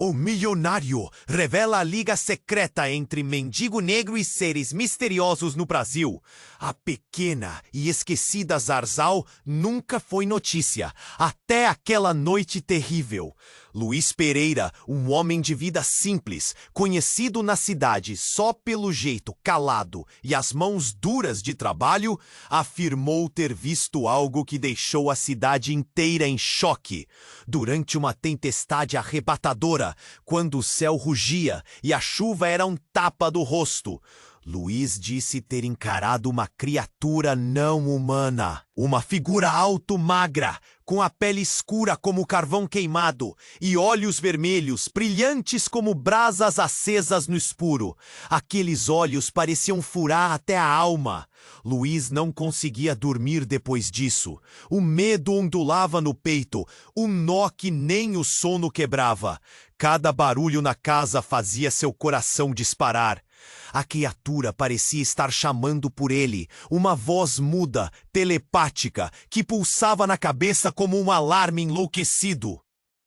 O milionário revela a liga secreta entre mendigo negro e seres misteriosos no Brasil. A pequena e esquecida Zarzal nunca foi notícia, até aquela noite terrível. Luiz Pereira, um homem de vida simples, conhecido na cidade só pelo jeito calado e as mãos duras de trabalho, afirmou ter visto algo que deixou a cidade inteira em choque. Durante uma tempestade arrebatadora, quando o céu rugia e a chuva era um tapa do rosto, Luiz disse ter encarado uma criatura não humana. Uma figura alto-magra, com a pele escura como carvão queimado e olhos vermelhos, brilhantes como brasas acesas no escuro. Aqueles olhos pareciam furar até a alma. Luiz não conseguia dormir depois disso. O medo ondulava no peito, um nó que nem o sono quebrava. Cada barulho na casa fazia seu coração disparar. A criatura parecia estar chamando por ele, uma voz muda, telepática, que pulsava na cabeça como um alarme enlouquecido.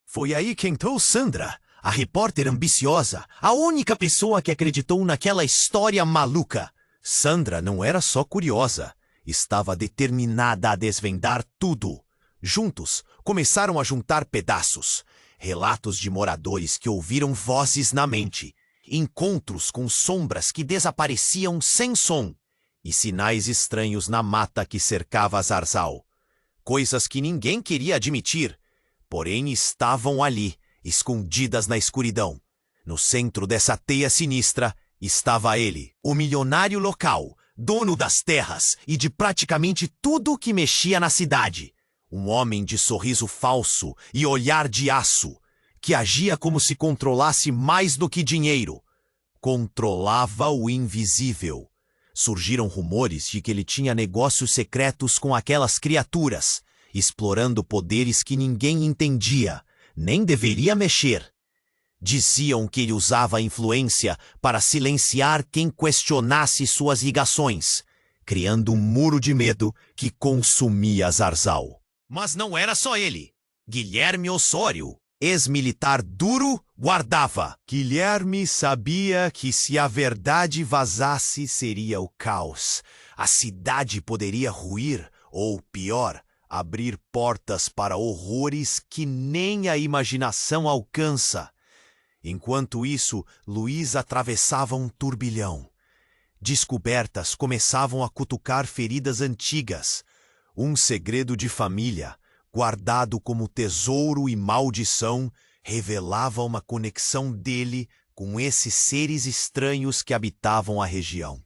Foi aí que entrou Sandra, a repórter ambiciosa, a única pessoa que acreditou naquela história maluca. Sandra não era só curiosa, estava determinada a desvendar tudo. Juntos, começaram a juntar pedaços, relatos de moradores que ouviram vozes na mente, encontros com sombras que desapareciam sem som e sinais estranhos na mata que cercava Zarzal. Coisas que ninguém queria admitir, porém estavam ali, escondidas na escuridão. No centro dessa teia sinistra estava ele, o milionário local, dono das terras e de praticamente tudo que mexia na cidade. Um homem de sorriso falso e olhar de aço, que agia como se controlasse mais do que dinheiro. Controlava o invisível. Surgiram rumores de que ele tinha negócios secretos com aquelas criaturas, explorando poderes que ninguém entendia, nem deveria mexer. Diziam que ele usava a influência para silenciar quem questionasse suas ligações, criando um muro de medo que consumia Zarzal. Mas não era só ele. Guilherme Osório, ex-militar duro, guardava. Guilherme sabia que se a verdade vazasse seria o caos. A cidade poderia ruir, ou pior, abrir portas para horrores que nem a imaginação alcança. Enquanto isso, Luiz atravessava um turbilhão. Descobertas começavam a cutucar feridas antigas. Um segredo de família, guardado como tesouro e maldição, revelava uma conexão dele com esses seres estranhos que habitavam a região.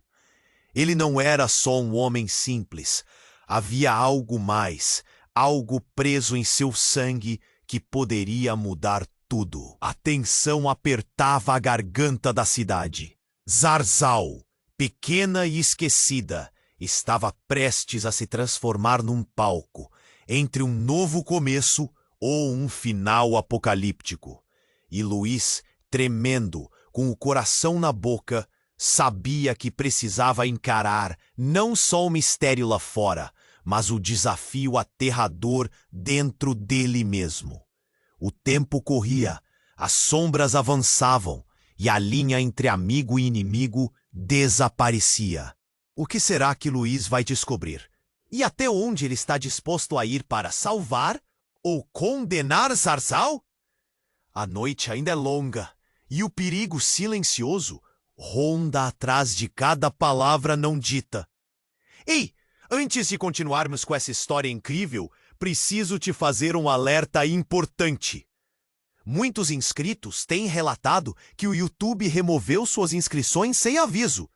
Ele não era só um homem simples. Havia algo mais, algo preso em seu sangue que poderia mudar tudo. A tensão apertava a garganta da cidade. Zarzal, pequena e esquecida, estava prestes a se transformar num palco, entre um novo começo ou um final apocalíptico. E Luiz, tremendo, com o coração na boca, sabia que precisava encarar não só o mistério lá fora, mas o desafio aterrador dentro dele mesmo. O tempo corria, as sombras avançavam e a linha entre amigo e inimigo desaparecia. O que será que Luiz vai descobrir? E até onde ele está disposto a ir para salvar ou condenar Zarzal? A noite ainda é longa e o perigo silencioso ronda atrás de cada palavra não dita. Ei, antes de continuarmos com essa história incrível, preciso te fazer um alerta importante. Muitos inscritos têm relatado que o YouTube removeu suas inscrições sem aviso.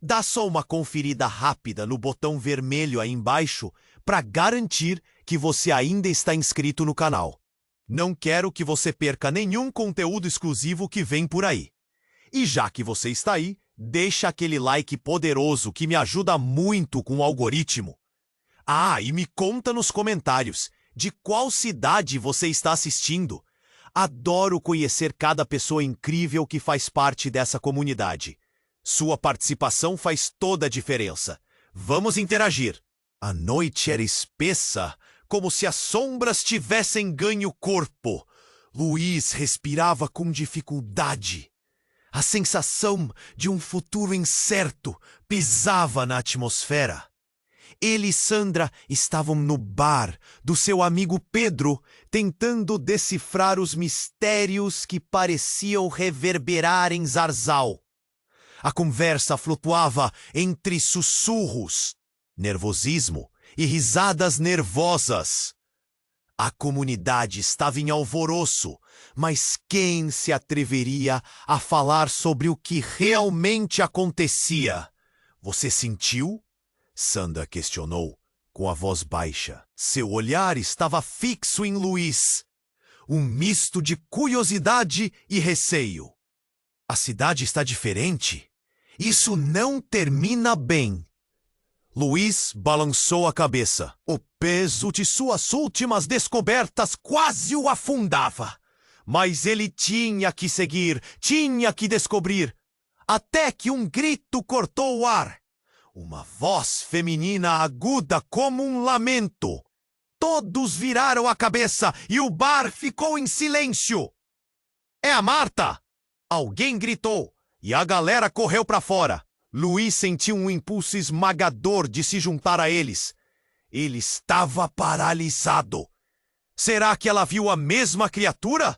Dá só uma conferida rápida no botão vermelho aí embaixo para garantir que você ainda está inscrito no canal. Não quero que você perca nenhum conteúdo exclusivo que vem por aí. E já que você está aí, deixa aquele like poderoso que me ajuda muito com o algoritmo. Ah, e me conta nos comentários de qual cidade você está assistindo. Adoro conhecer cada pessoa incrível que faz parte dessa comunidade. Sua participação faz toda a diferença. Vamos interagir. A noite era espessa, como se as sombras tivessem ganho corpo. Luiz respirava com dificuldade. A sensação de um futuro incerto pisava na atmosfera. Ele e Sandra estavam no bar do seu amigo Pedro, tentando decifrar os mistérios que pareciam reverberar em Zarzal. A conversa flutuava entre sussurros, nervosismo e risadas nervosas. A comunidade estava em alvoroço, mas quem se atreveria a falar sobre o que realmente acontecia? Você sentiu? Sandra questionou, com a voz baixa. Seu olhar estava fixo em Luiz. Um misto de curiosidade e receio. A cidade está diferente. Isso não termina bem. Luiz balançou a cabeça. O peso de suas últimas descobertas quase o afundava. Mas ele tinha que seguir, tinha que descobrir. Até que um grito cortou o ar. Uma voz feminina aguda como um lamento. Todos viraram a cabeça e o bar ficou em silêncio. É a Marta! Alguém gritou e a galera correu para fora. Luiz sentiu um impulso esmagador de se juntar a eles. Ele estava paralisado. Será que ela viu a mesma criatura?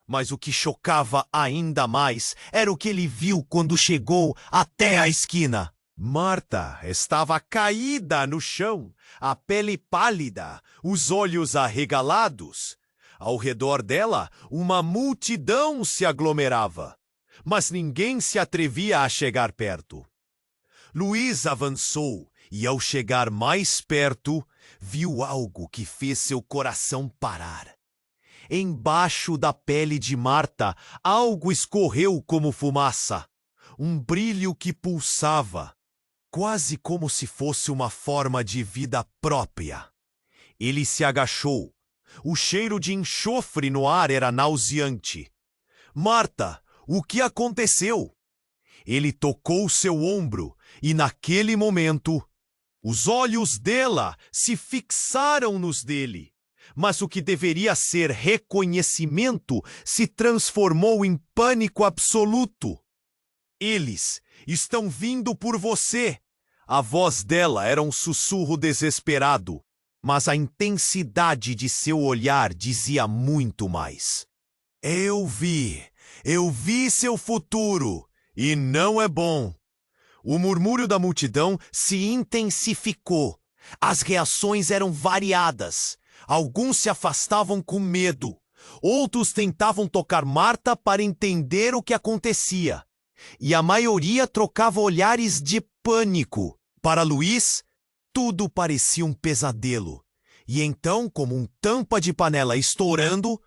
Mas o que chocava ainda mais era o que ele viu quando chegou até a esquina. Marta estava caída no chão, a pele pálida, os olhos arregalados. Ao redor dela, uma multidão se aglomerava, mas ninguém se atrevia a chegar perto. Luiz avançou e, ao chegar mais perto, viu algo que fez seu coração parar. Embaixo da pele de Marta, algo escorreu como fumaça, um brilho que pulsava, quase como se fosse uma forma de vida própria. Ele se agachou. O cheiro de enxofre no ar era nauseante. Marta, o que aconteceu? Ele tocou seu ombro e, naquele momento, os olhos dela se fixaram nos dele. Mas o que deveria ser reconhecimento se transformou em pânico absoluto. Eles estão vindo por você. A voz dela era um sussurro desesperado, mas a intensidade de seu olhar dizia muito mais. Eu vi seu futuro, e não é bom. O murmúrio da multidão se intensificou. As reações eram variadas. Alguns se afastavam com medo. Outros tentavam tocar Marta para entender o que acontecia. E a maioria trocava olhares de pânico. Para Luiz, tudo parecia um pesadelo. E então, como um tampa de panela estourando,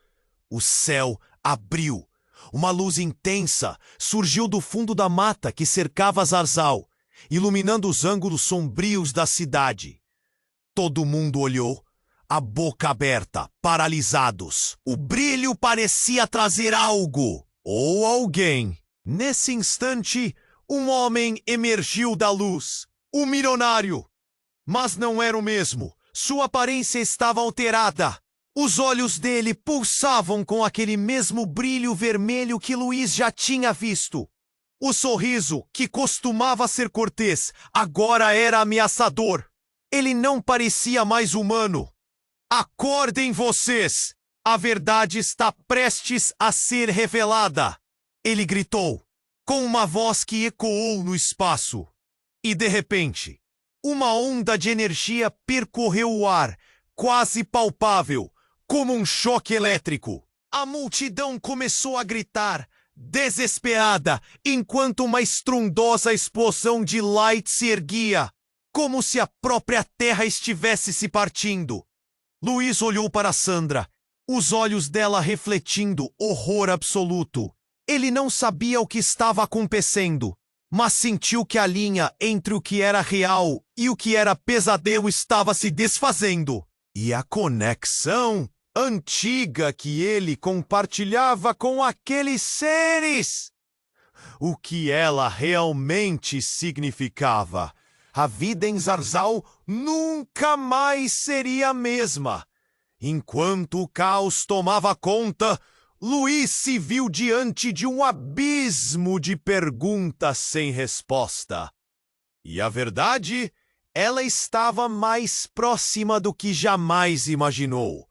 o céu abriu. Uma luz intensa surgiu do fundo da mata que cercava Zarzal, iluminando os ângulos sombrios da cidade. Todo mundo olhou, a boca aberta, paralisados. O brilho parecia trazer algo, ou alguém. Nesse instante, um homem emergiu da luz. O milionário! Mas não era o mesmo. Sua aparência estava alterada. Os olhos dele pulsavam com aquele mesmo brilho vermelho que Luiz já tinha visto. O sorriso, que costumava ser cortês, agora era ameaçador. Ele não parecia mais humano. Acordem vocês! A verdade está prestes a ser revelada! Ele gritou, com uma voz que ecoou no espaço. E de repente, uma onda de energia percorreu o ar, quase palpável, como um choque elétrico. A multidão começou a gritar, desesperada, enquanto uma estrondosa explosão de light se erguia, como se a própria terra estivesse se partindo. Luiz olhou para Sandra, os olhos dela refletindo horror absoluto. Ele não sabia o que estava acontecendo, mas sentiu que a linha entre o que era real e o que era pesadelo estava se desfazendo. E a conexão antiga que ele compartilhava com aqueles seres. O que ela realmente significava. A vida em Zarzal nunca mais seria a mesma. Enquanto o caos tomava conta, Luiz se viu diante de um abismo de perguntas sem resposta. E a verdade, ela estava mais próxima do que jamais imaginou.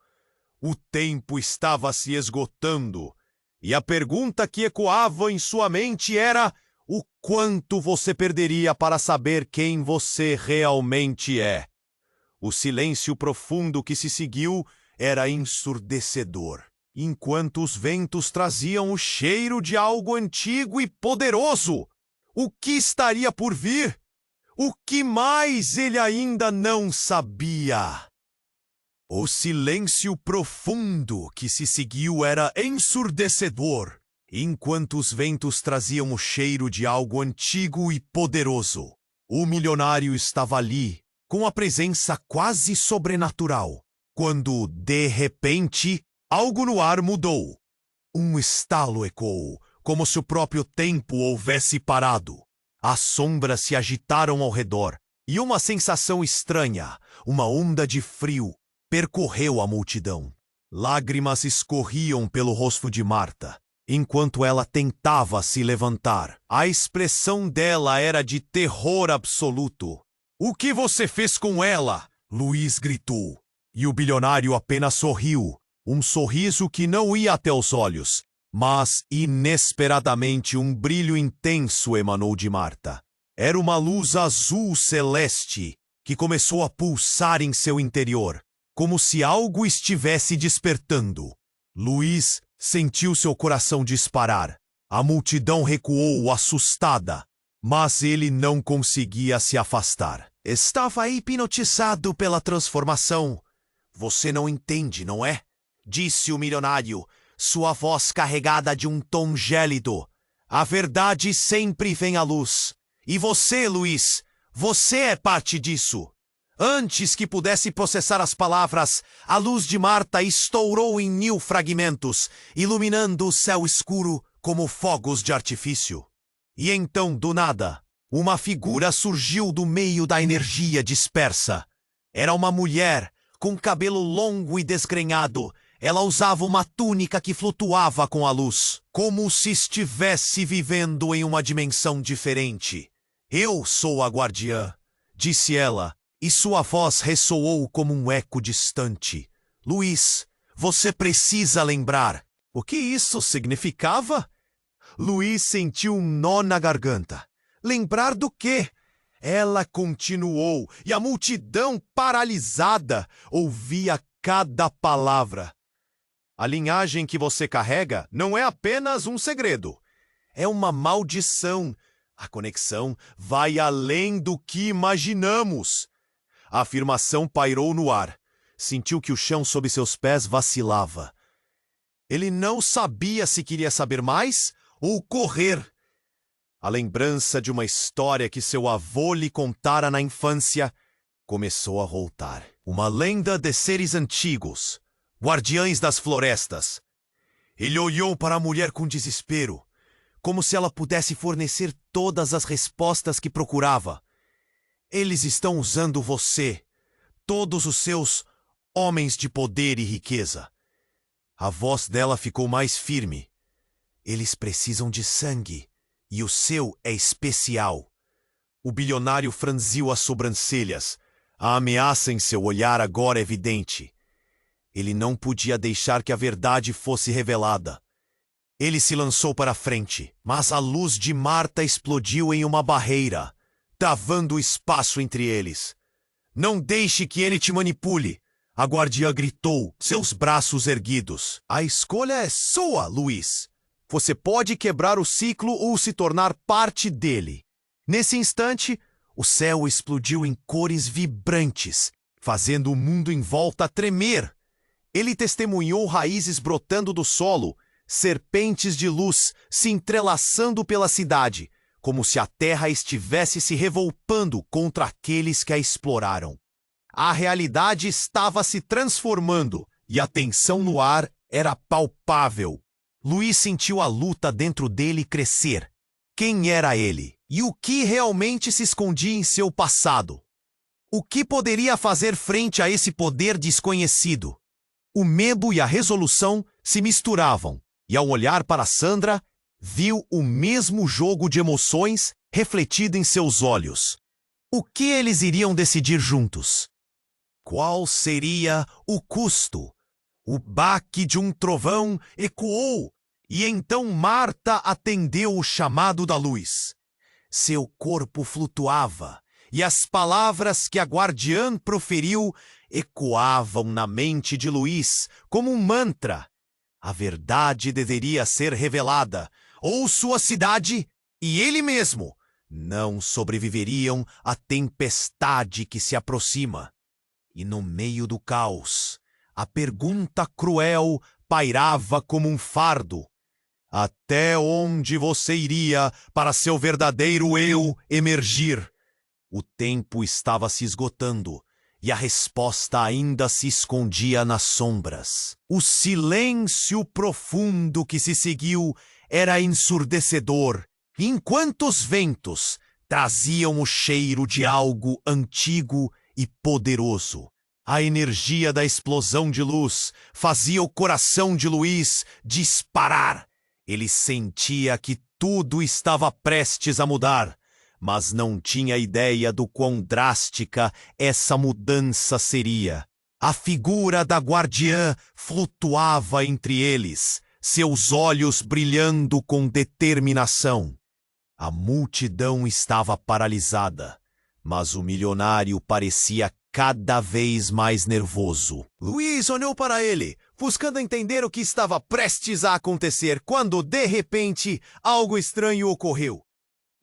O tempo estava se esgotando, e a pergunta que ecoava em sua mente era: o quanto você perderia para saber quem você realmente é? O silêncio profundo que se seguiu era ensurdecedor, enquanto os ventos traziam o cheiro de algo antigo e poderoso. O que estaria por vir? O que mais ele ainda não sabia? O silêncio profundo que se seguiu era ensurdecedor, enquanto os ventos traziam o cheiro de algo antigo e poderoso. O milionário estava ali, com a presença quase sobrenatural, quando, de repente, algo no ar mudou. Um estalo ecoou, como se o próprio tempo houvesse parado. As sombras se agitaram ao redor, e uma sensação estranha, uma onda de frio, percorreu a multidão. Lágrimas escorriam pelo rosto de Marta, enquanto ela tentava se levantar. A expressão dela era de terror absoluto. "O que você fez com ela?" Luiz gritou. E o bilionário apenas sorriu, um sorriso que não ia até os olhos, mas, inesperadamente, um brilho intenso emanou de Marta. Era uma luz azul celeste que começou a pulsar em seu interior, como se algo estivesse despertando. Luiz sentiu seu coração disparar. A multidão recuou assustada, mas ele não conseguia se afastar. Estava hipnotizado pela transformação. "Você não entende, não é?" disse o milionário, sua voz carregada de um tom gélido. "A verdade sempre vem à luz. E você, Luiz, você é parte disso." Antes que pudesse processar as palavras, a luz de Marta estourou em 1000 fragmentos, iluminando o céu escuro como fogos de artifício. E então, do nada, uma figura surgiu do meio da energia dispersa. Era uma mulher, com cabelo longo e desgrenhado. Ela usava uma túnica que flutuava com a luz, como se estivesse vivendo em uma dimensão diferente. "Eu sou a guardiã", disse ela, e sua voz ressoou como um eco distante. "Luiz, você precisa lembrar." O que isso significava? Luiz sentiu um nó na garganta. Lembrar do quê? Ela continuou, e a multidão, paralisada, ouvia cada palavra. "A linhagem que você carrega não é apenas um segredo. É uma maldição. A conexão vai além do que imaginamos." A afirmação pairou no ar. Sentiu que o chão sob seus pés vacilava. Ele não sabia se queria saber mais ou correr. A lembrança de uma história que seu avô lhe contara na infância começou a voltar. Uma lenda de seres antigos, guardiães das florestas. Ele olhou para a mulher com desespero, como se ela pudesse fornecer todas as respostas que procurava. "Eles estão usando você, todos os seus homens de poder e riqueza." A voz dela ficou mais firme. "Eles precisam de sangue, e o seu é especial." O bilionário franziu as sobrancelhas. A ameaça em seu olhar agora é evidente. Ele não podia deixar que a verdade fosse revelada. Ele se lançou para a frente, mas a luz de Marta explodiu em uma barreira, travando o espaço entre eles. "Não deixe que ele te manipule!" A guardiã gritou, seus braços erguidos. "A escolha é sua, Luiz. Você pode quebrar o ciclo ou se tornar parte dele." Nesse instante, o céu explodiu em cores vibrantes, fazendo o mundo em volta tremer. Ele testemunhou raízes brotando do solo, serpentes de luz se entrelaçando pela cidade, como se a terra estivesse se revoltando contra aqueles que a exploraram. A realidade estava se transformando e a tensão no ar era palpável. Luiz sentiu a luta dentro dele crescer. Quem era ele? E o que realmente se escondia em seu passado? O que poderia fazer frente a esse poder desconhecido? O medo e a resolução se misturavam, e ao olhar para Sandra, viu o mesmo jogo de emoções refletido em seus olhos. O que eles iriam decidir juntos? Qual seria o custo? O baque de um trovão ecoou, e então Marta atendeu o chamado da luz. Seu corpo flutuava, e as palavras que a guardiã proferiu ecoavam na mente de Luís como um mantra. A verdade deveria ser revelada, ou sua cidade e ele mesmo não sobreviveriam à tempestade que se aproxima. E no meio do caos, a pergunta cruel pairava como um fardo. Até onde você iria para seu verdadeiro eu emergir? O tempo estava se esgotando e a resposta ainda se escondia nas sombras. O silêncio profundo que se seguiu era ensurdecedor, enquanto os ventos traziam o cheiro de algo antigo e poderoso. A energia da explosão de luz fazia o coração de Luís disparar. Ele sentia que tudo estava prestes a mudar, mas não tinha ideia do quão drástica essa mudança seria. A figura da guardiã flutuava entre eles, seus olhos brilhando com determinação. A multidão estava paralisada, mas o milionário parecia cada vez mais nervoso. Luís olhou para ele, buscando entender o que estava prestes a acontecer, quando, de repente, algo estranho ocorreu.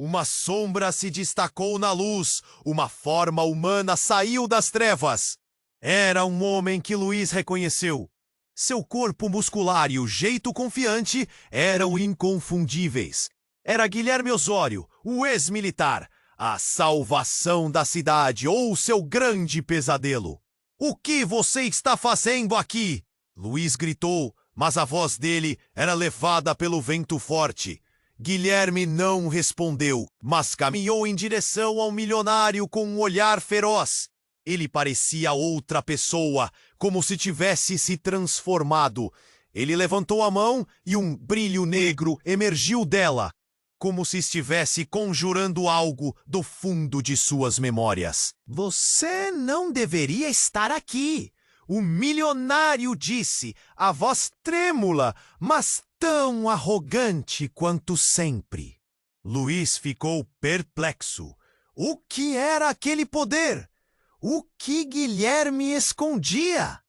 Uma sombra se destacou na luz, uma forma humana saiu das trevas. Era um homem que Luís reconheceu. Seu corpo muscular e o jeito confiante eram inconfundíveis. Era Guilherme Osório, o ex-militar, a salvação da cidade ou seu grande pesadelo. O que você está fazendo aqui? Luís gritou, mas a voz dele era levada pelo vento forte. Guilherme não respondeu, mas caminhou em direção ao milionário com um olhar feroz. Ele parecia outra pessoa, como se tivesse se transformado. Ele levantou a mão e um brilho negro emergiu dela, como se estivesse conjurando algo do fundo de suas memórias. Você não deveria estar aqui, o milionário disse, a voz trêmula, mas tão arrogante quanto sempre. Luís ficou perplexo. O que era aquele poder? O que Guilherme escondia?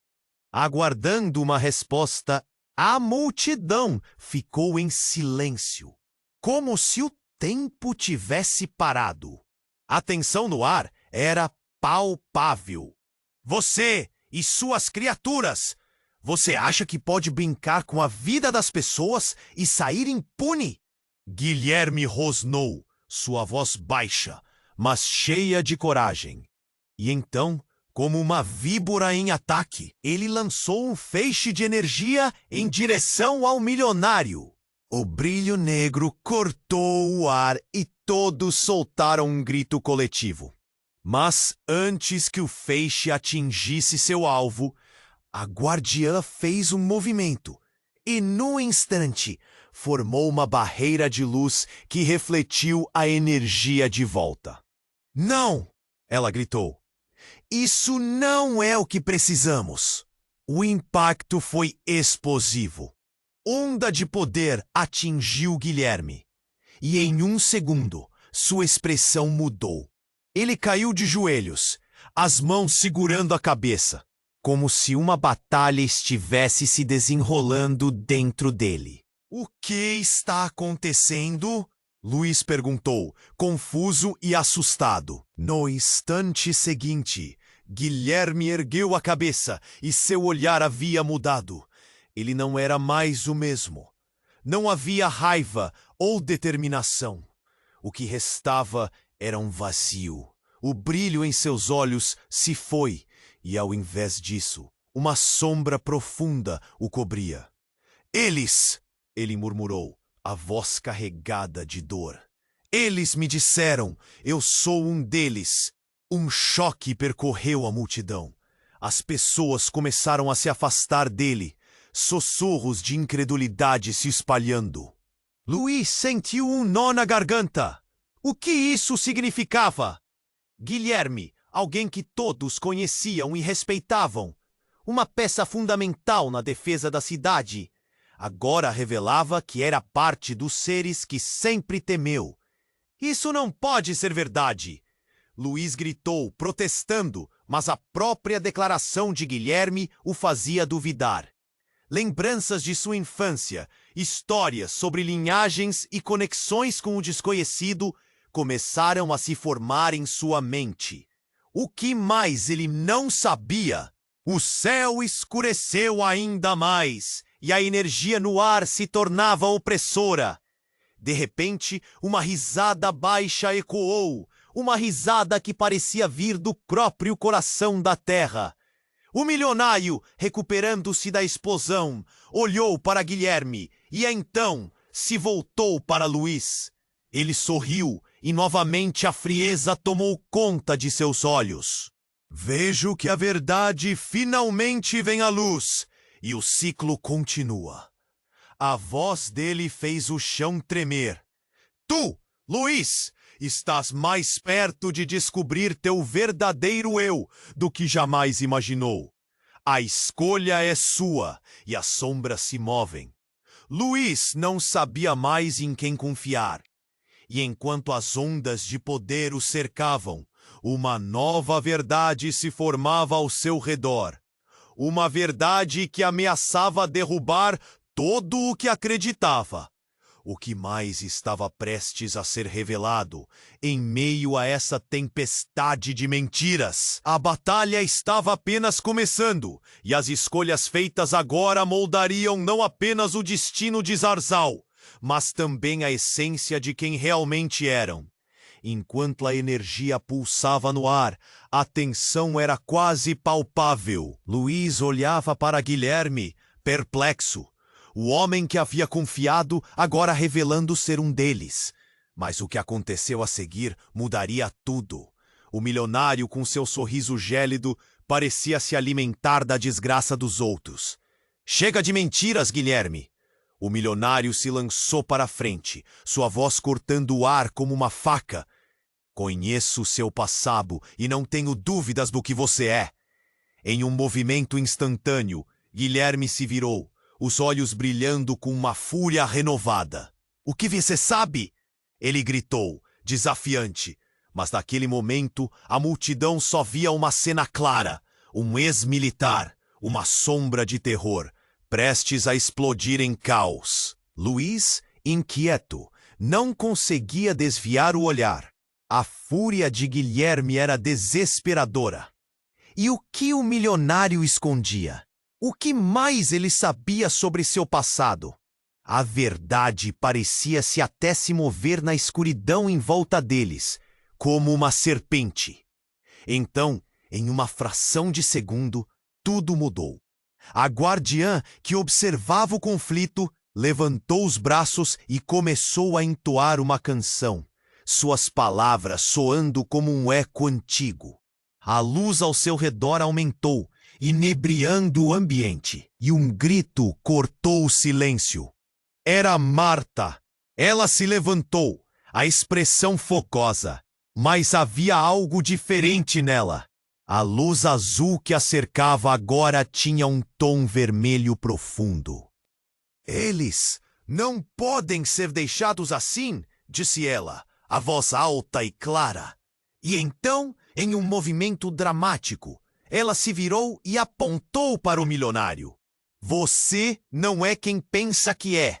Aguardando uma resposta, a multidão ficou em silêncio, como se o tempo tivesse parado. A tensão no ar era palpável. Você e suas criaturas! Você acha que pode brincar com a vida das pessoas e sair impune? Guilherme rosnou, sua voz baixa, mas cheia de coragem. E então, como uma víbora em ataque, ele lançou um feixe de energia em direção ao milionário. O brilho negro cortou o ar e todos soltaram um grito coletivo. Mas antes que o feixe atingisse seu alvo, a guardiã fez um movimento e, no instante, formou uma barreira de luz que refletiu a energia de volta. Não! Ela gritou. Isso não é o que precisamos. O impacto foi explosivo. Onda de poder atingiu Guilherme. E em um segundo, sua expressão mudou. Ele caiu de joelhos, as mãos segurando a cabeça, como se uma batalha estivesse se desenrolando dentro dele. O que está acontecendo? Luís perguntou, confuso e assustado. No instante seguinte, Guilherme ergueu a cabeça e seu olhar havia mudado. Ele não era mais o mesmo. Não havia raiva ou determinação. O que restava era um vazio. O brilho em seus olhos se foi, e ao invés disso, uma sombra profunda o cobria. Eles, ele murmurou, a voz carregada de dor. Eles me disseram, eu sou um deles. Um choque percorreu a multidão. As pessoas começaram a se afastar dele. sussurros de incredulidade se espalhando. Luís sentiu um nó na garganta. O que isso significava? Guilherme, alguém que todos conheciam e respeitavam, uma peça fundamental na defesa da cidade, agora revelava que era parte dos seres que sempre temeu. Isso não pode ser verdade! Luís gritou, protestando, mas a própria declaração de Guilherme o fazia duvidar. Lembranças de sua infância, histórias sobre linhagens e conexões com o desconhecido começaram a se formar em sua mente. O que mais ele não sabia? O céu escureceu ainda mais e a energia no ar se tornava opressora. De repente, uma risada baixa ecoou, uma risada que parecia vir do próprio coração da terra. O milionário, recuperando-se da explosão, olhou para Guilherme e então se voltou para Luís. Ele sorriu e novamente a frieza tomou conta de seus olhos. Vejo que a verdade finalmente vem à luz e o ciclo continua. A voz dele fez o chão tremer. Tu, Luís, estás mais perto de descobrir teu verdadeiro eu do que jamais imaginou. A escolha é sua e as sombras se movem. Luís não sabia mais em quem confiar. E enquanto as ondas de poder o cercavam, uma nova verdade se formava ao seu redor. Uma verdade que ameaçava derrubar todo o que acreditava. O que mais estava prestes a ser revelado em meio a essa tempestade de mentiras? A batalha estava apenas começando, e as escolhas feitas agora moldariam não apenas o destino de Zarzal, mas também a essência de quem realmente eram. Enquanto a energia pulsava no ar, a tensão era quase palpável. Luís olhava para Guilherme, perplexo. O homem que havia confiado, agora revelando ser um deles. Mas o que aconteceu a seguir mudaria tudo. O milionário, com seu sorriso gélido, parecia se alimentar da desgraça dos outros. Chega de mentiras, Guilherme! O milionário se lançou para a frente, sua voz cortando o ar como uma faca. Conheço seu passado e não tenho dúvidas do que você é. Em um movimento instantâneo, Guilherme se virou, os olhos brilhando com uma fúria renovada. O que você sabe? Ele gritou, desafiante. Mas naquele momento, a multidão só via uma cena clara. Um ex-militar, uma sombra de terror, prestes a explodir em caos. Luís, inquieto, não conseguia desviar o olhar. A fúria de Guilherme era desesperadora. E o que o milionário escondia? O que mais ele sabia sobre seu passado? A verdade parecia-se até se mover na escuridão em volta deles, como uma serpente. Então, em uma fração de segundo, tudo mudou. A guardiã, que observava o conflito, levantou os braços e começou a entoar uma canção, suas palavras soando como um eco antigo. A luz ao seu redor aumentou, inebriando o ambiente, e um grito cortou o silêncio. Era Marta. Ela se levantou, a expressão focosa, mas havia algo diferente nela. A luz azul que a cercava agora tinha um tom vermelho profundo. Eles não podem ser deixados assim, disse ela, a voz alta e clara. E então, em um movimento dramático, ela se virou e apontou para o milionário. Você não é quem pensa que é.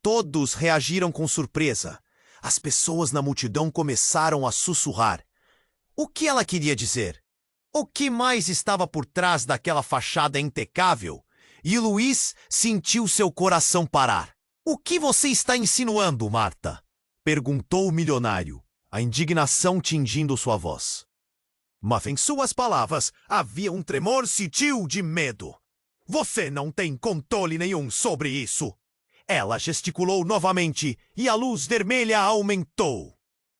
Todos reagiram com surpresa. As pessoas na multidão começaram a sussurrar. O que ela queria dizer? O que mais estava por trás daquela fachada impecável? E Luís sentiu seu coração parar. O que você está insinuando, Marta? Perguntou o milionário, a indignação tingindo sua voz. Mas em suas palavras havia um tremor sutil de medo. Você não tem controle nenhum sobre isso. Ela gesticulou novamente e a luz vermelha aumentou.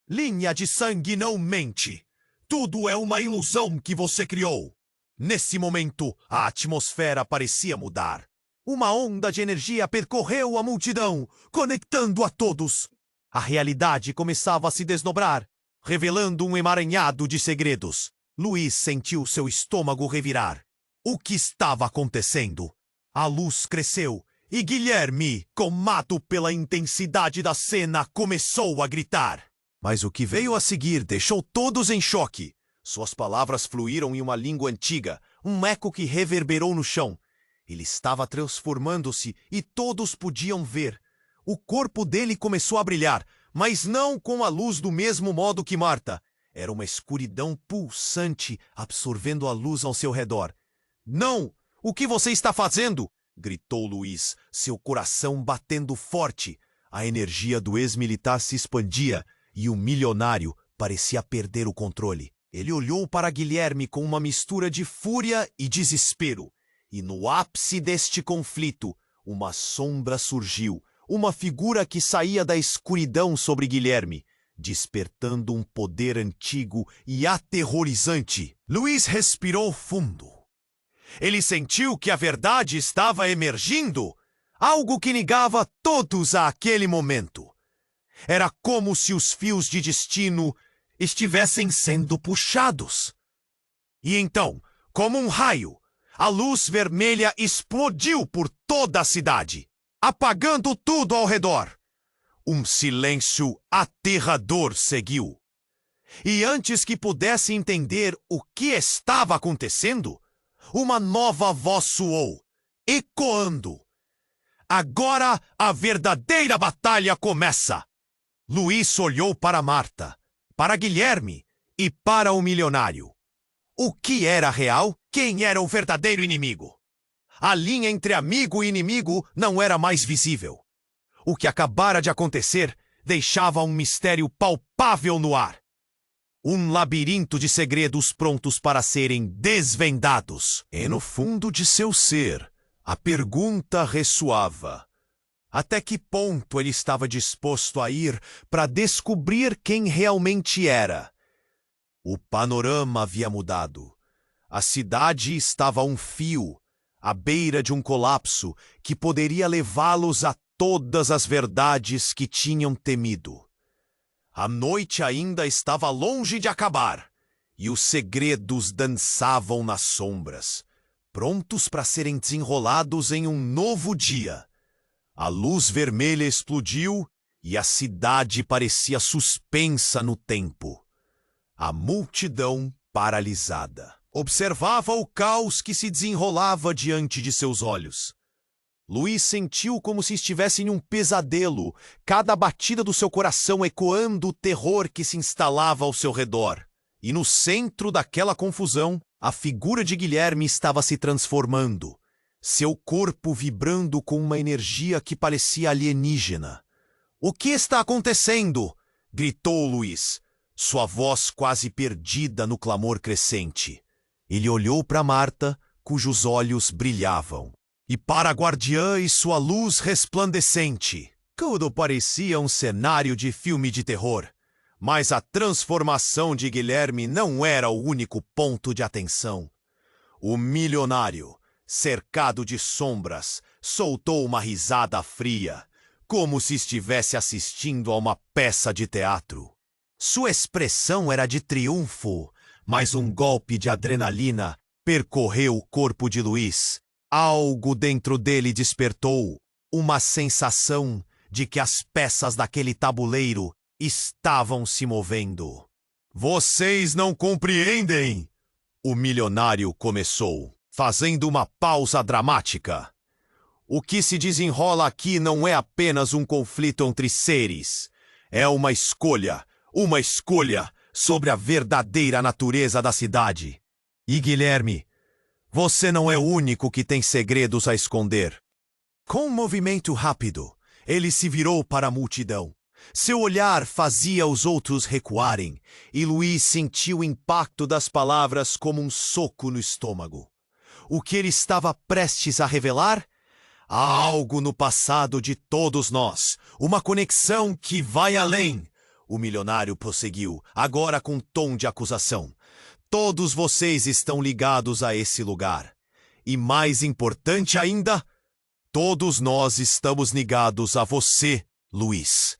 Linha de sangue não mente. Tudo é uma ilusão que você criou. Nesse momento, a atmosfera parecia mudar. Uma onda de energia percorreu a multidão, conectando a todos. A realidade começava a se desdobrar, revelando um emaranhado de segredos. Luiz sentiu seu estômago revirar. O que estava acontecendo? A luz cresceu e Guilherme, tomado pela intensidade da cena, começou a gritar. Mas o que veio a seguir deixou todos em choque. Suas palavras fluíram em uma língua antiga, um eco que reverberou no chão. Ele estava transformando-se e todos podiam ver. O corpo dele começou a brilhar, mas não com a luz do mesmo modo que Marta. Era uma escuridão pulsante, absorvendo a luz ao seu redor. Não! O que você está fazendo? Gritou Luiz, seu coração batendo forte. A energia do ex-militar se expandia e o milionário parecia perder o controle. Ele olhou para Guilherme com uma mistura de fúria e desespero. E no ápice deste conflito, uma sombra surgiu, uma figura que saía da escuridão sobre Guilherme, despertando um poder antigo e aterrorizante. Luiz respirou fundo. Ele sentiu que a verdade estava emergindo, algo que negava todos àquele momento. Era como se os fios de destino estivessem sendo puxados. E então, como um raio, a luz vermelha explodiu por toda a cidade, apagando tudo ao redor. Um silêncio aterrador seguiu. E antes que pudesse entender o que estava acontecendo, uma nova voz soou, ecoando. Agora a verdadeira batalha começa. Luiz olhou para Marta, para Guilherme e para o milionário. O que era real? Quem era o verdadeiro inimigo? A linha entre amigo e inimigo não era mais visível. O que acabara de acontecer deixava um mistério palpável no ar. Um labirinto de segredos prontos para serem desvendados. E no fundo de seu ser, a pergunta ressoava. Até que ponto ele estava disposto a ir para descobrir quem realmente era? O panorama havia mudado. A cidade estava a um fio, à beira de um colapso que poderia levá-los a todas as verdades que tinham temido. A noite ainda estava longe de acabar, e os segredos dançavam nas sombras, prontos para serem desenrolados em um novo dia. A luz vermelha explodiu e a cidade parecia suspensa no tempo. A multidão, paralisada, observava o caos que se desenrolava diante de seus olhos. Luiz sentiu como se estivesse em um pesadelo, cada batida do seu coração ecoando o terror que se instalava ao seu redor. E no centro daquela confusão, a figura de Guilherme estava se transformando, seu corpo vibrando com uma energia que parecia alienígena. "O que está acontecendo?" gritou Luiz, sua voz quase perdida no clamor crescente. Ele olhou para Marta, cujos olhos brilhavam, e para a guardiã e sua luz resplandecente. Tudo parecia um cenário de filme de terror, mas a transformação de Guilherme não era o único ponto de atenção. O milionário, cercado de sombras, soltou uma risada fria, como se estivesse assistindo a uma peça de teatro. Sua expressão era de triunfo, mas um golpe de adrenalina percorreu o corpo de Luiz. Algo dentro dele despertou, uma sensação de que as peças daquele tabuleiro estavam se movendo. "Vocês não compreendem!" O milionário começou, fazendo uma pausa dramática. "O que se desenrola aqui não é apenas um conflito entre seres. É uma escolha sobre a verdadeira natureza da cidade. E Guilherme, você não é o único que tem segredos a esconder." Com um movimento rápido, ele se virou para a multidão. Seu olhar fazia os outros recuarem, e Luiz sentiu o impacto das palavras como um soco no estômago. O que ele estava prestes a revelar? Há algo no passado de todos nós, uma conexão que vai além. O milionário prosseguiu, agora com tom de acusação. "Todos vocês estão ligados a esse lugar. E mais importante ainda, Todos nós estamos ligados a você, Luiz.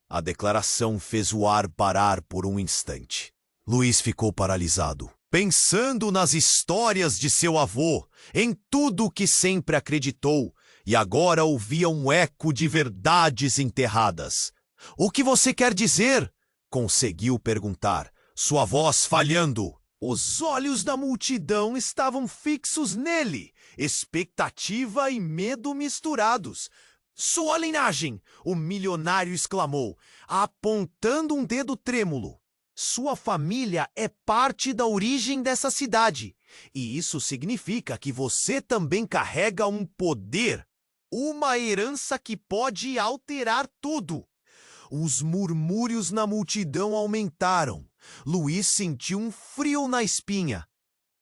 A declaração fez o ar parar por um instante. Luiz ficou paralisado, pensando nas histórias de seu avô, em tudo que sempre acreditou, e agora ouvia um eco de verdades enterradas. O que você quer dizer? Conseguiu perguntar, sua voz falhando. Os olhos da multidão estavam fixos nele, expectativa e medo misturados. Sua linhagem! O milionário exclamou, apontando um dedo trêmulo. Sua família é parte da origem dessa cidade, e isso significa que você também carrega um poder, uma herança que pode alterar tudo. Os murmúrios na multidão aumentaram. Luiz sentiu um frio na espinha.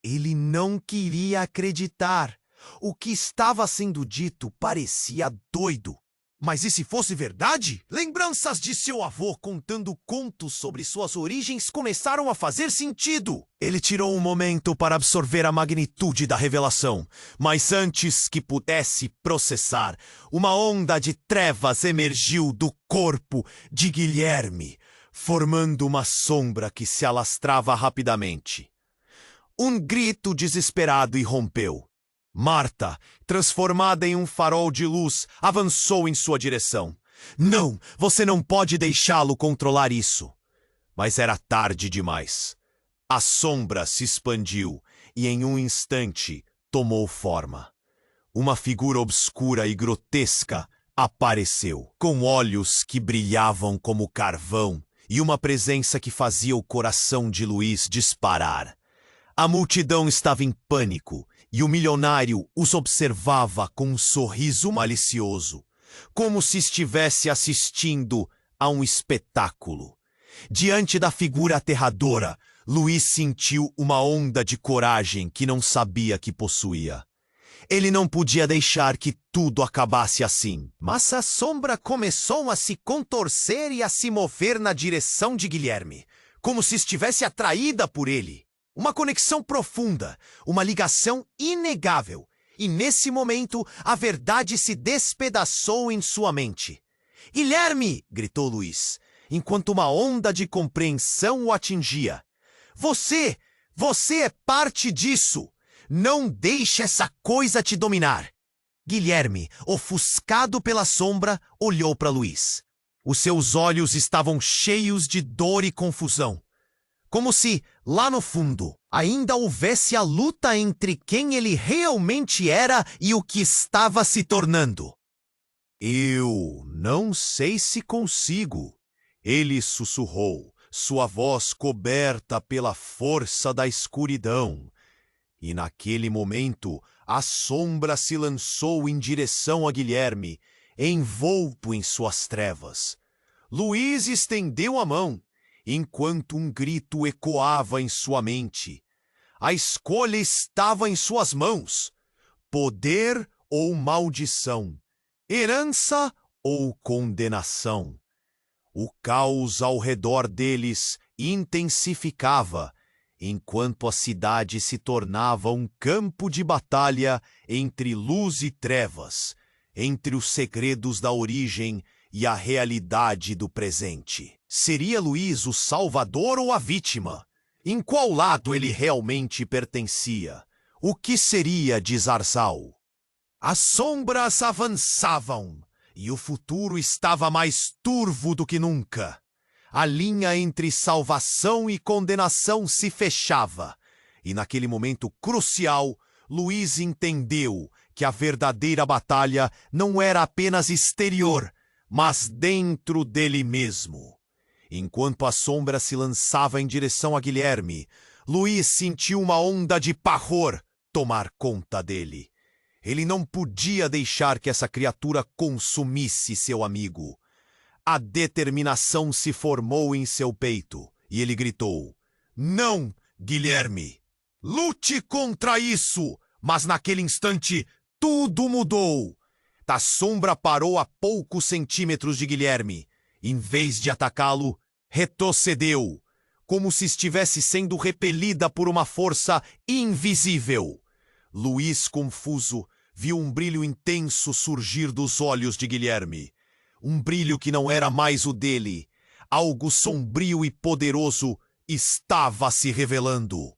Ele não queria acreditar. O que estava sendo dito parecia doido. Mas e se fosse verdade? Lembranças de seu avô contando contos sobre suas origens começaram a fazer sentido. Ele tirou um momento para absorver a magnitude da revelação, mas antes que pudesse processar, uma onda de trevas emergiu do corpo de Guilherme, formando uma sombra que se alastrava rapidamente. Um grito desesperado irrompeu. Marta, transformada em um farol de luz, avançou em sua direção. Não, você não pode deixá-lo controlar isso. Mas era tarde demais. A sombra se expandiu e em um instante tomou forma. Uma figura obscura e grotesca apareceu, com olhos que brilhavam como carvão e uma presença que fazia o coração de Luiz disparar. A multidão estava em pânico e o milionário os observava com um sorriso malicioso, como se estivesse assistindo a um espetáculo. Diante da figura aterradora, Luiz sentiu uma onda de coragem que não sabia que possuía. Ele não podia deixar que tudo acabasse assim. Mas a sombra começou a se contorcer e a se mover na direção de Guilherme, como se estivesse atraída por ele. Uma conexão profunda, uma ligação inegável. E nesse momento, a verdade se despedaçou em sua mente. Guilherme! Gritou Luiz, enquanto uma onda de compreensão o atingia. Você é parte disso! Não deixe essa coisa te dominar! Guilherme, ofuscado pela sombra, olhou para Luiz. Os seus olhos estavam cheios de dor e confusão. Como se, lá no fundo, ainda houvesse a luta entre quem ele realmente era e o que estava se tornando. Eu não sei se consigo, ele sussurrou, sua voz coberta pela força da escuridão. E naquele momento, a sombra se lançou em direção a Guilherme, envolto em suas trevas. Luiz estendeu a mão, enquanto um grito ecoava em sua mente. A escolha estava em suas mãos. Poder ou maldição, herança ou condenação. O caos ao redor deles intensificava, enquanto a cidade se tornava um campo de batalha entre luz e trevas, entre os segredos da origem e a realidade do presente. Seria Luiz o salvador ou a vítima? Em qual lado ele realmente pertencia? O que seria de Zarzal? As sombras avançavam, e o futuro estava mais turvo do que nunca. A linha entre salvação e condenação se fechava, e naquele momento crucial, Luiz entendeu que a verdadeira batalha não era apenas exterior, mas dentro dele mesmo. Enquanto a sombra se lançava em direção a Guilherme, Luiz sentiu uma onda de pavor tomar conta dele. Ele não podia deixar que essa criatura consumisse seu amigo. A determinação se formou em seu peito, e ele gritou, "Não, Guilherme! Lute contra isso!" Mas naquele instante, tudo mudou. A sombra parou a poucos centímetros de Guilherme. Em vez de atacá-lo, retrocedeu, como se estivesse sendo repelida por uma força invisível. Luiz, confuso, viu um brilho intenso surgir dos olhos de Guilherme. Um brilho que não era mais o dele. Algo sombrio e poderoso estava se revelando.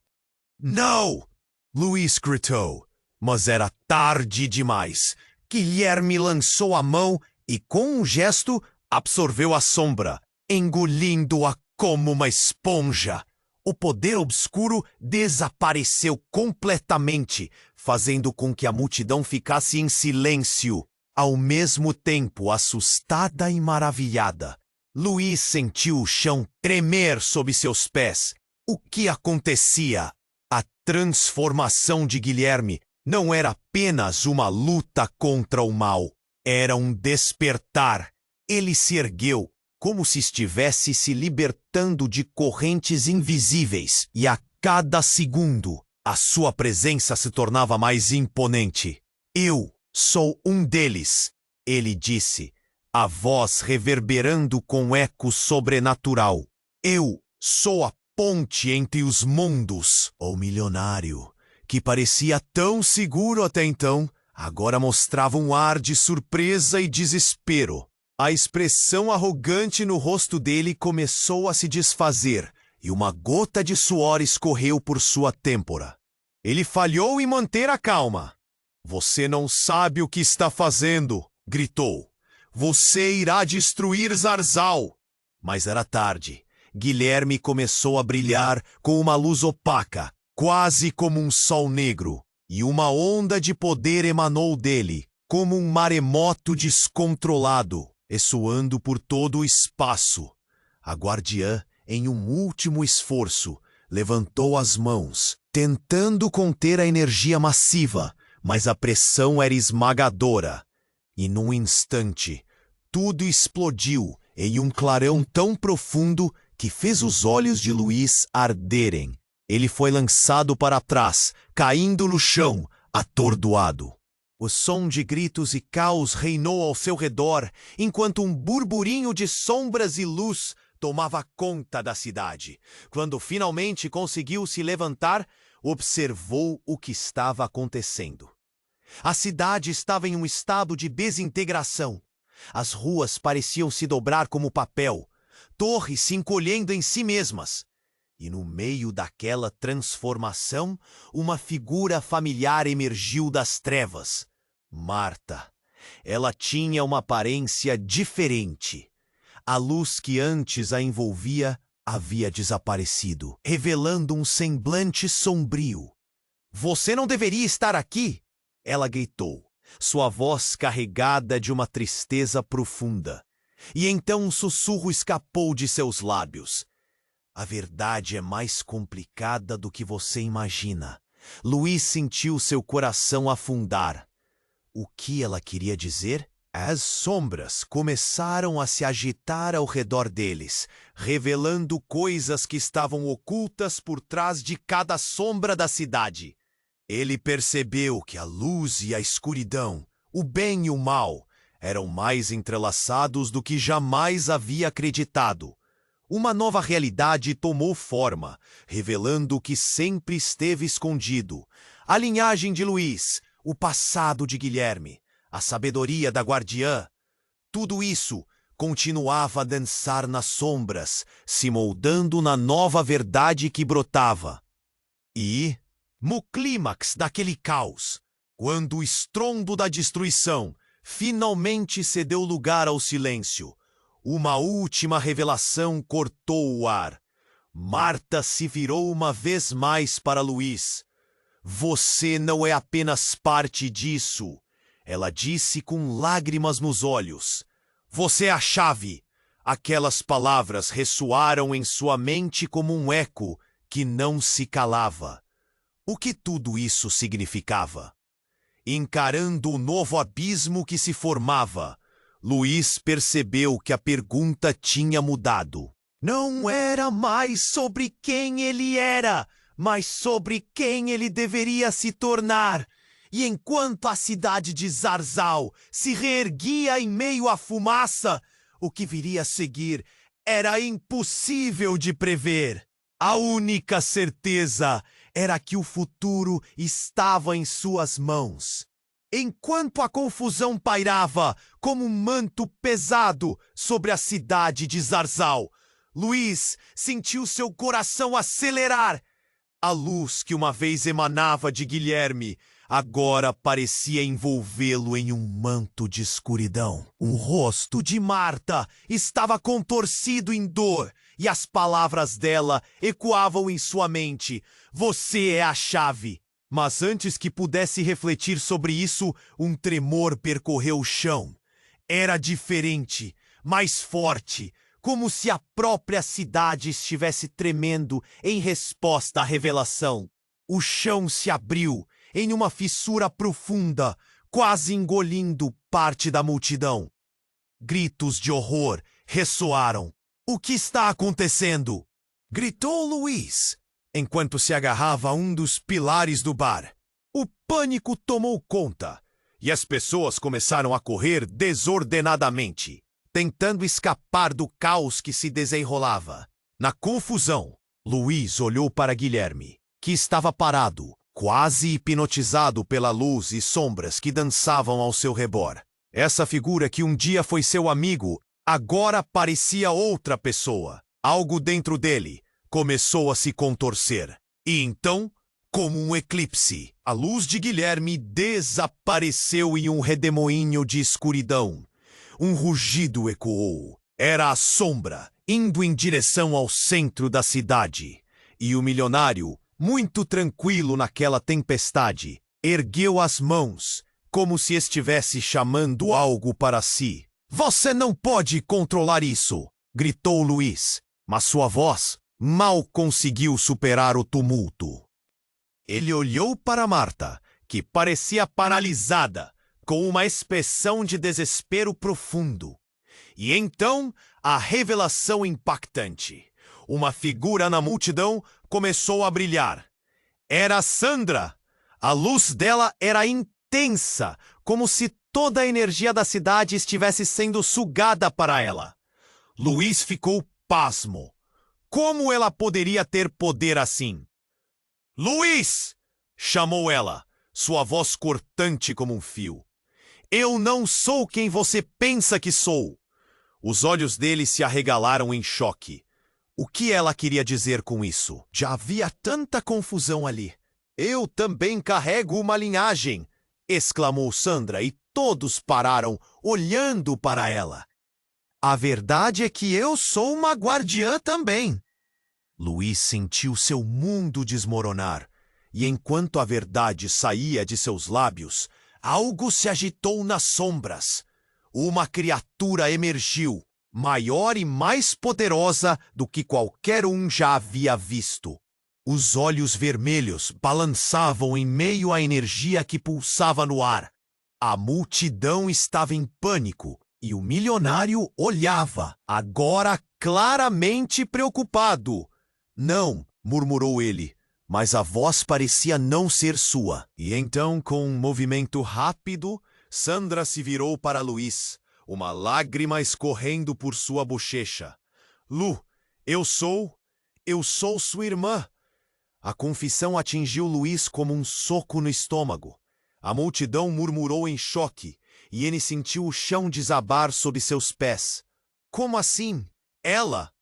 Não! Luís gritou, mas era tarde demais. Guilherme lançou a mão e, com um gesto, absorveu a sombra, engolindo-a como uma esponja. O poder obscuro desapareceu completamente, fazendo com que a multidão ficasse em silêncio, ao mesmo tempo assustada e maravilhada. Luís sentiu o chão tremer sob seus pés. O que acontecia? A transformação de Guilherme não era apenas uma luta contra o mal. Era um despertar. Ele se ergueu, como se estivesse se libertando de correntes invisíveis, e a cada segundo, a sua presença se tornava mais imponente. Eu sou um deles, ele disse, a voz reverberando com eco sobrenatural. Eu sou a ponte entre os mundos. O milionário, que parecia tão seguro até então, agora mostrava um ar de surpresa e desespero. A expressão arrogante no rosto dele começou a se desfazer e uma gota de suor escorreu por sua têmpora. Ele falhou em manter a calma. Você não sabe o que está fazendo, gritou. Você irá destruir Zarzal. Mas era tarde. Guilherme começou a brilhar com uma luz opaca, quase como um sol negro, e uma onda de poder emanou dele, como um maremoto descontrolado, ressoando por todo o espaço. A guardiã, em um último esforço, levantou as mãos, tentando conter a energia massiva, mas a pressão era esmagadora. E num instante, tudo explodiu em um clarão tão profundo que fez os olhos de Luís arderem. Ele foi lançado para trás, caindo no chão, atordoado. O som de gritos e caos reinou ao seu redor, enquanto um burburinho de sombras e luz tomava conta da cidade. Quando finalmente conseguiu se levantar, observou o que estava acontecendo. A cidade estava em um estado de desintegração. As ruas pareciam se dobrar como papel, torres se encolhendo em si mesmas. E no meio daquela transformação, uma figura familiar emergiu das trevas. Marta. Ela tinha uma aparência diferente. A luz que antes a envolvia havia desaparecido, revelando um semblante sombrio. Você não deveria estar aqui, ela gritou, sua voz carregada de uma tristeza profunda. E então um sussurro escapou de seus lábios. A verdade é mais complicada do que você imagina. Luís sentiu seu coração afundar. O que ela queria dizer? As sombras começaram a se agitar ao redor deles, revelando coisas que estavam ocultas por trás de cada sombra da cidade. Ele percebeu que a luz e a escuridão, o bem e o mal, eram mais entrelaçados do que jamais havia acreditado. Uma nova realidade tomou forma, revelando o que sempre esteve escondido. A linhagem de Luís, o passado de Guilherme, a sabedoria da guardiã. Tudo isso continuava a dançar nas sombras, se moldando na nova verdade que brotava. E, no clímax daquele caos, quando o estrondo da destruição finalmente cedeu lugar ao silêncio, uma última revelação cortou o ar. Marta se virou uma vez mais para Luís. Você não é apenas parte disso, ela disse com lágrimas nos olhos. Você é a chave. Aquelas palavras ressoaram em sua mente como um eco que não se calava. O que tudo isso significava? Encarando o novo abismo que se formava, Luís percebeu que a pergunta tinha mudado. Não era mais sobre quem ele era, mas sobre quem ele deveria se tornar. E enquanto a cidade de Zarzal se reerguia em meio à fumaça, o que viria a seguir era impossível de prever. A única certeza era que o futuro estava em suas mãos. Enquanto a confusão pairava como um manto pesado sobre a cidade de Zarzal, Luiz sentiu seu coração acelerar. A luz que uma vez emanava de Guilherme agora parecia envolvê-lo em um manto de escuridão. O rosto de Marta estava contorcido em dor e as palavras dela ecoavam em sua mente: "Você é a chave." Mas antes que pudesse refletir sobre isso, um tremor percorreu o chão. Era diferente, mais forte, como se a própria cidade estivesse tremendo em resposta à revelação. O chão se abriu em uma fissura profunda, quase engolindo parte da multidão. Gritos de horror ressoaram. "O que está acontecendo?" gritou Luiz, enquanto se agarrava a um dos pilares do bar. O pânico tomou conta, e as pessoas começaram a correr desordenadamente, tentando escapar do caos que se desenrolava. Na confusão, Luiz olhou para Guilherme, que estava parado, quase hipnotizado pela luz e sombras que dançavam ao seu redor. Essa figura que um dia foi seu amigo, agora parecia outra pessoa. Algo dentro dele começou a se contorcer. E então, como um eclipse, a luz de Guilherme desapareceu em um redemoinho de escuridão. Um rugido ecoou. Era a sombra, indo em direção ao centro da cidade. E o milionário, muito tranquilo naquela tempestade, ergueu as mãos, como se estivesse chamando algo para si. "Você não pode controlar isso!" gritou Luiz, mas sua voz mal conseguiu superar o tumulto. Ele olhou para Marta, que parecia paralisada, com uma expressão de desespero profundo. E então, a revelação impactante. Uma figura na multidão começou a brilhar. Era Sandra. A luz dela era intensa, como se toda a energia da cidade estivesse sendo sugada para ela. Luiz ficou pasmo. Como ela poderia ter poder assim? "Luiz!" chamou ela, sua voz cortante como um fio. "Eu não sou quem você pensa que sou." Os olhos dele se arregalaram em choque. O que ela queria dizer com isso? Já havia tanta confusão ali. "Eu também carrego uma linhagem!" exclamou Sandra, e todos pararam, olhando para ela. "A verdade é que eu sou uma guardiã também." Luiz sentiu seu mundo desmoronar, e enquanto a verdade saía de seus lábios, algo se agitou nas sombras. Uma criatura emergiu, maior e mais poderosa do que qualquer um já havia visto. Os olhos vermelhos balançavam em meio à energia que pulsava no ar. A multidão estava em pânico, e o milionário olhava, agora claramente preocupado. "Não", murmurou ele, mas a voz parecia não ser sua. E então, com um movimento rápido, Sandra se virou para Luiz, uma lágrima escorrendo por sua bochecha. "Lu, eu sou sua irmã." A confissão atingiu Luiz como um soco no estômago. A multidão murmurou em choque, e ele sentiu o chão desabar sob seus pés. Como assim? Ela?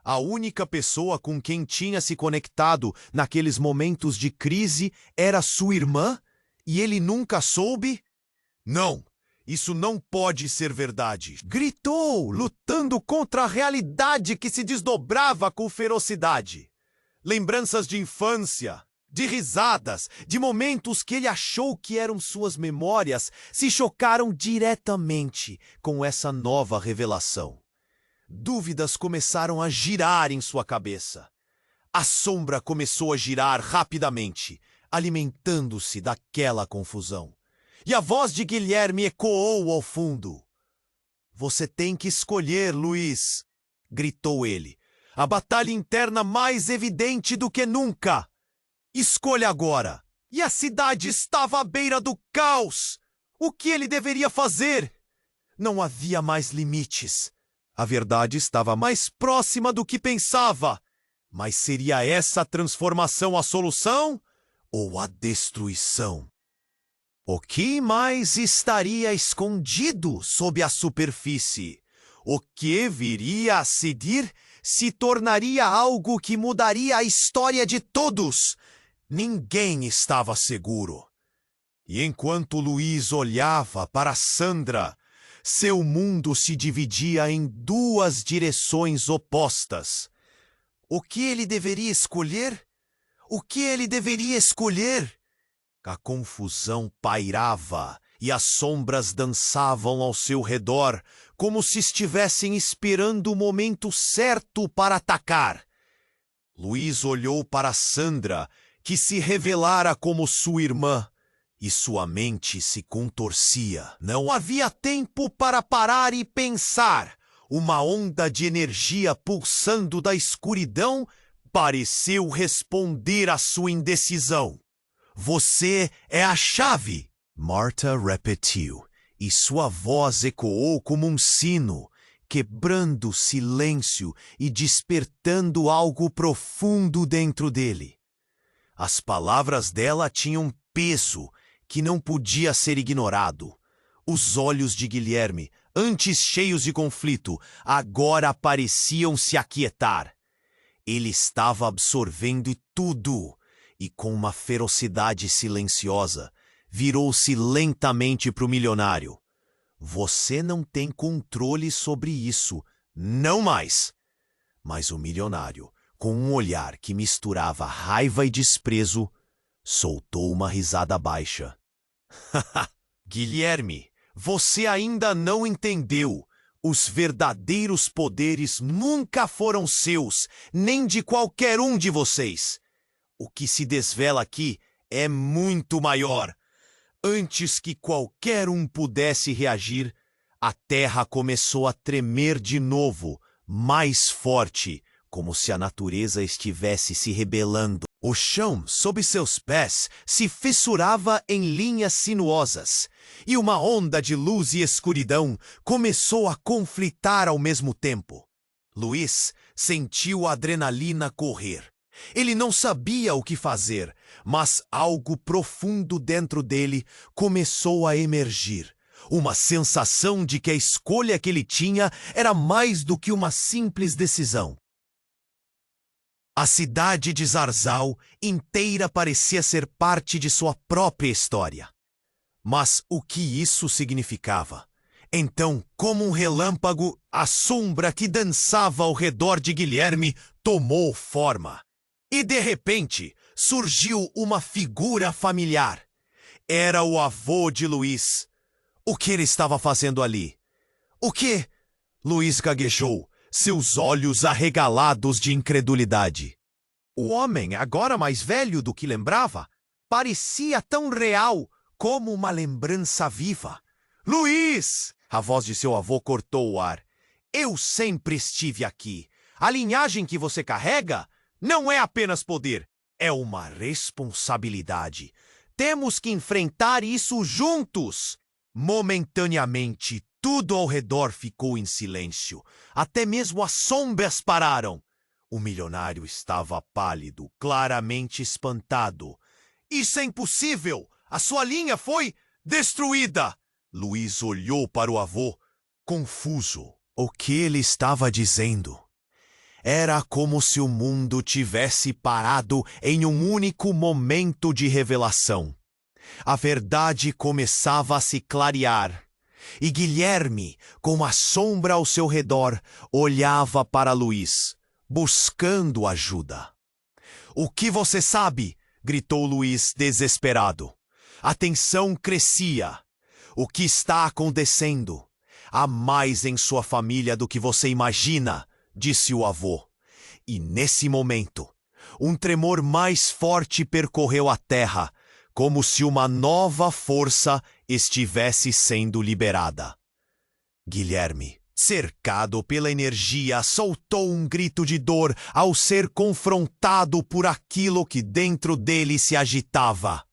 A única pessoa com quem tinha se conectado naqueles momentos de crise era sua irmã? E ele nunca soube? "Não, isso não pode ser verdade!" gritou, lutando contra a realidade que se desdobrava com ferocidade. Lembranças de infância, de risadas, de momentos que ele achou que eram suas memórias, se chocaram diretamente com essa nova revelação. Dúvidas começaram a girar em sua cabeça. A sombra começou a girar rapidamente, alimentando-se daquela confusão. E a voz de Guilherme ecoou ao fundo. "Você tem que escolher, Luiz!" gritou ele. "A batalha interna mais evidente do que nunca! Escolha agora!" E a cidade estava à beira do caos! O que ele deveria fazer? Não havia mais limites. A verdade estava mais próxima do que pensava. Mas seria essa transformação a solução ou a destruição? O que mais estaria escondido sob a superfície? O que viria a seguir se tornaria algo que mudaria a história de todos. Ninguém estava seguro. E enquanto Luiz olhava para Sandra, seu mundo se dividia em duas direções opostas. O que ele deveria escolher? O que ele deveria escolher? A confusão pairava e as sombras dançavam ao seu redor, como se estivessem esperando o momento certo para atacar. Luiz olhou para Sandra, que se revelara como sua irmã, e sua mente se contorcia. Não havia tempo para parar e pensar. Uma onda de energia pulsando da escuridão pareceu responder à sua indecisão. Você é a chave, Marta repetiu, e sua voz ecoou como um sino, quebrando o silêncio e despertando algo profundo dentro dele. As palavras dela tinham peso que não podia ser ignorado. Os olhos de Guilherme, antes cheios de conflito, agora pareciam se aquietar. Ele estava absorvendo tudo. E com uma ferocidade silenciosa, virou-se lentamente para o milionário. Você não tem controle sobre isso, não mais. Mas o milionário, com um olhar que misturava raiva e desprezo, soltou uma risada baixa. Guilherme, você ainda não entendeu. Os verdadeiros poderes nunca foram seus, nem de qualquer um de vocês. O que se desvela aqui é muito maior. Antes que qualquer um pudesse reagir, a terra começou a tremer de novo, mais forte, como se a natureza estivesse se rebelando. O chão, sob seus pés, se fissurava em linhas sinuosas, e uma onda de luz e escuridão começou a conflitar ao mesmo tempo. Luiz sentiu a adrenalina correr. Ele não sabia o que fazer, mas algo profundo dentro dele começou a emergir. Uma sensação de que a escolha que ele tinha era mais do que uma simples decisão. A cidade de Zarzal inteira parecia ser parte de sua própria história. Mas o que isso significava? Então, como um relâmpago, a sombra que dançava ao redor de Guilherme tomou forma. E de repente, surgiu uma figura familiar. Era o avô de Luiz. O que ele estava fazendo ali? O que? Luiz gaguejou, seus olhos arregalados de incredulidade. O homem, agora mais velho do que lembrava, parecia tão real como uma lembrança viva. Luiz! A voz de seu avô cortou o ar. Eu sempre estive aqui. A linhagem que você carrega não é apenas poder, é uma responsabilidade. Temos que enfrentar isso juntos. Momentaneamente, tudo ao redor ficou em silêncio. Até mesmo as sombras pararam. O milionário estava pálido, claramente espantado. Isso é impossível! A sua linha foi destruída! Luiz olhou para o avô, confuso. O que ele estava dizendo? Era como se o mundo tivesse parado em um único momento de revelação. A verdade começava a se clarear. E Guilherme, com a sombra ao seu redor, olhava para Luiz, buscando ajuda. O que você sabe? Gritou Luiz, desesperado. A tensão crescia. O que está acontecendo? Há mais em sua família do que você imagina, disse o avô. E nesse momento, um tremor mais forte percorreu a terra, como se uma nova força estivesse sendo liberada. Guilherme, cercado pela energia, soltou um grito de dor ao ser confrontado por aquilo que dentro dele se agitava.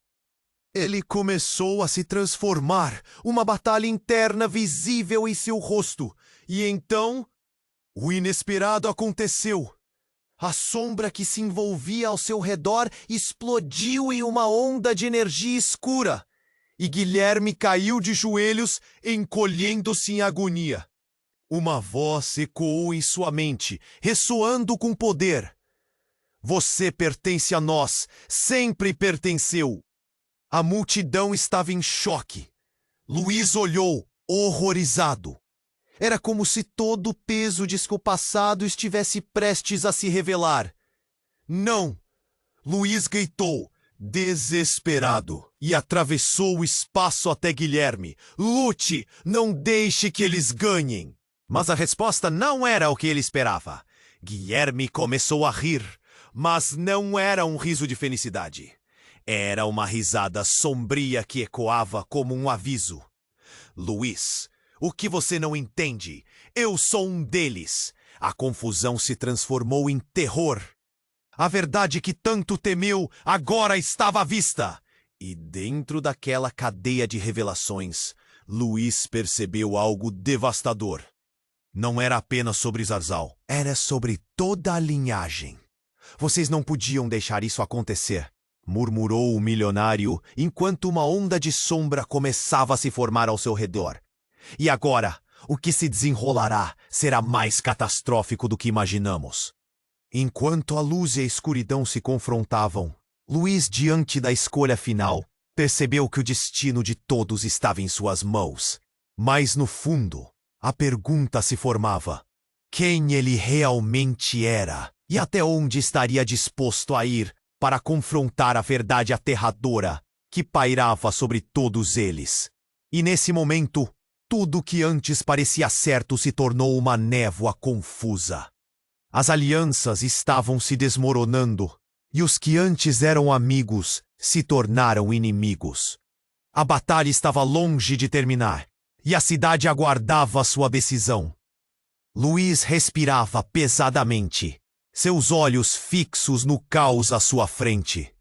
Ele começou a se transformar, uma batalha interna visível em seu rosto. E então, o inesperado aconteceu. A sombra que se envolvia ao seu redor explodiu em uma onda de energia escura. e Guilherme caiu de joelhos, encolhendo-se em agonia. Uma voz ecoou em sua mente, ressoando com poder. Você pertence a nós, sempre pertenceu. A multidão estava em choque. Luiz olhou, horrorizado. Era como se todo o peso de seu passado estivesse prestes a se revelar. Não! Luiz gritou, desesperado, e atravessou o espaço até Guilherme. Lute! Não deixe que eles ganhem! Mas a resposta não era o que ele esperava. Guilherme começou a rir, mas não era um riso de felicidade. Era uma risada sombria que ecoava como um aviso. Luiz, o que você não entende? Eu sou um deles. A confusão se transformou em terror. A verdade que tanto temeu agora estava à vista. E dentro daquela cadeia de revelações, Luiz percebeu algo devastador. Não era apenas sobre Zarzal, era sobre toda a linhagem. Vocês não podiam deixar isso acontecer, murmurou o milionário, enquanto uma onda de sombra começava a se formar ao seu redor. E agora, o que se desenrolará será mais catastrófico do que imaginamos. Enquanto a luz e a escuridão se confrontavam, Luiz, diante da escolha final, percebeu que o destino de todos estava em suas mãos. Mas no fundo, a pergunta se formava: quem ele realmente era e até onde estaria disposto a ir para confrontar a verdade aterradora que pairava sobre todos eles? E nesse momento, tudo que antes parecia certo se tornou uma névoa confusa. As alianças estavam se desmoronando e os que antes eram amigos se tornaram inimigos. A batalha estava longe de terminar e a cidade aguardava sua decisão. Luiz respirava pesadamente, seus olhos fixos no caos à sua frente.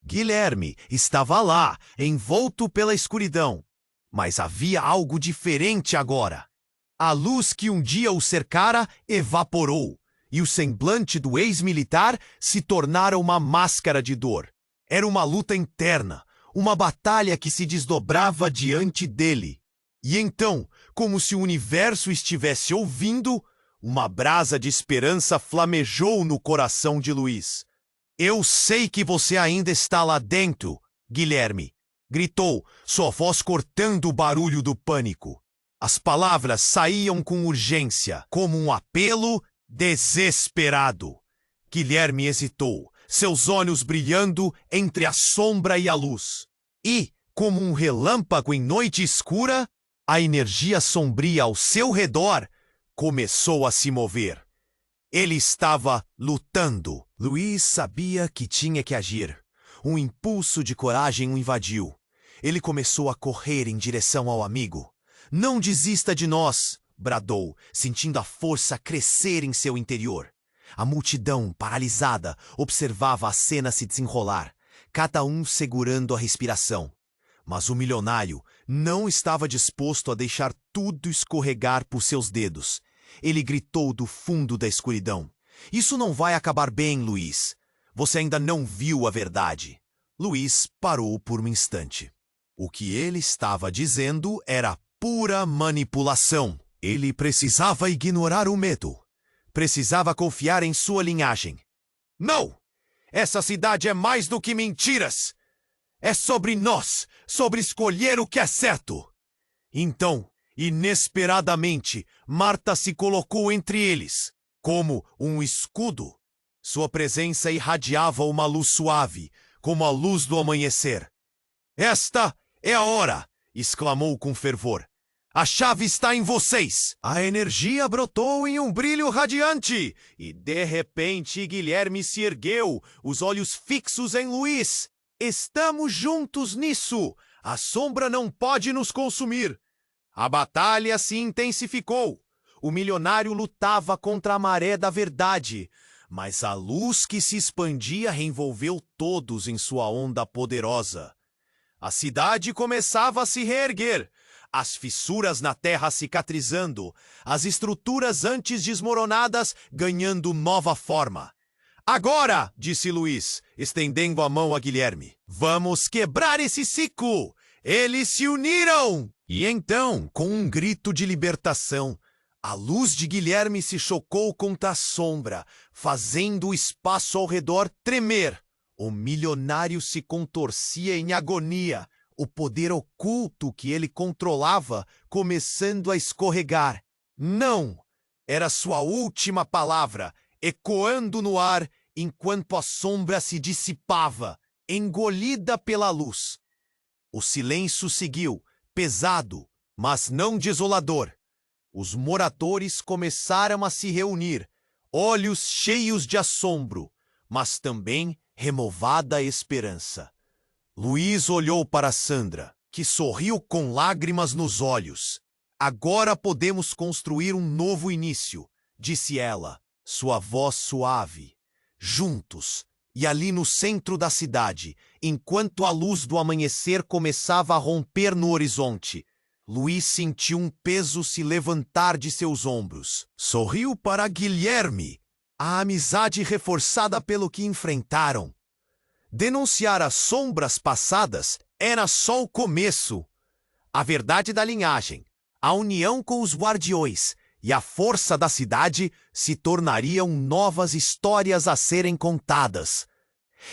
Guilherme estava lá, envolto pela escuridão, mas havia algo diferente agora. A luz que um dia o cercara evaporou, e o semblante do ex-militar se tornara uma máscara de dor. Era uma luta interna, uma batalha que se desdobrava diante dele. E então, como se o universo estivesse ouvindo, uma brasa de esperança flamejou no coração de Luiz. Eu sei que você ainda está lá dentro, Guilherme, gritou, sua voz cortando o barulho do pânico. As palavras saíam com urgência, como um apelo desesperado. Guilherme hesitou, seus olhos brilhando entre a sombra e a luz. E, como um relâmpago em noite escura, a energia sombria ao seu redor começou a se mover. Ele estava lutando. Luiz sabia que tinha que agir. Um impulso de coragem o invadiu. Ele começou a correr em direção ao amigo. Não desista de nós, bradou, sentindo a força crescer em seu interior. A multidão, paralisada, observava a cena se desenrolar, cada um segurando a respiração. Mas o milionário não estava disposto a deixar tudo escorregar por seus dedos. Ele gritou do fundo da escuridão: isso não vai acabar bem, Luiz. Você ainda não viu a verdade. Luiz parou por um instante. O que ele estava dizendo era pura manipulação. Ele precisava ignorar o medo. Precisava confiar em sua linhagem. Não! Essa cidade é mais do que mentiras! É sobre nós, sobre escolher o que é certo. Então, inesperadamente, Marta se colocou entre eles, como um escudo. Sua presença irradiava uma luz suave, como a luz do amanhecer. Esta é a hora! Exclamou com fervor. A chave está em vocês! A energia brotou em um brilho radiante, e de repente Guilherme se ergueu, os olhos fixos em Luiz. Estamos juntos nisso! A sombra não pode nos consumir! A batalha se intensificou. O milionário lutava contra a maré da verdade, mas a luz que se expandia reenvolveu todos em sua onda poderosa. A cidade começava a se reerguer, as fissuras na terra cicatrizando, as estruturas antes desmoronadas ganhando nova forma. Agora, disse Luiz, estendendo a mão a Guilherme, vamos quebrar esse ciclo! Eles se uniram! E então, com um grito de libertação, a luz de Guilherme se chocou contra a sombra, fazendo o espaço ao redor tremer. O milionário se contorcia em agonia, o poder oculto que ele controlava começando a escorregar. Não! Era sua última palavra, ecoando no ar enquanto a sombra se dissipava, engolida pela luz. O silêncio seguiu, pesado, mas não desolador. Os moradores começaram a se reunir, olhos cheios de assombro, mas também renovada esperança. Luiz olhou para Sandra, que sorriu com lágrimas nos olhos. Agora podemos construir um novo início, disse ela, sua voz suave. Juntos, e ali no centro da cidade, enquanto a luz do amanhecer começava a romper no horizonte, Luiz sentiu um peso se levantar de seus ombros. Sorriu para Guilherme, a amizade reforçada pelo que enfrentaram. Denunciar as sombras passadas era só o começo. A verdade da linhagem, a união com os guardiões e a força da cidade se tornariam novas histórias a serem contadas.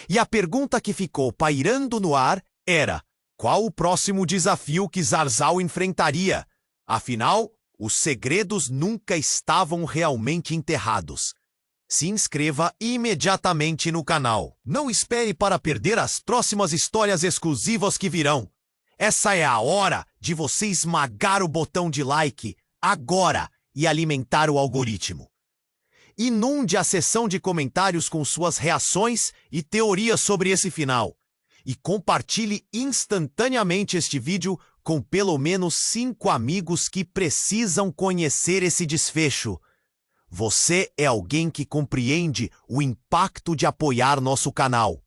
E a pergunta que ficou pairando no ar era: qual o próximo desafio que Zarzal enfrentaria? Afinal, os segredos nunca estavam realmente enterrados. Se inscreva imediatamente no canal. Não espere para perder as próximas histórias exclusivas que virão. Essa é a hora de você esmagar o botão de like agora e alimentar o algoritmo. Inunde a seção de comentários com suas reações e teorias sobre esse final. E compartilhe instantaneamente este vídeo com pelo menos 5 amigos que precisam conhecer esse desfecho. Você é alguém que compreende o impacto de apoiar nosso canal.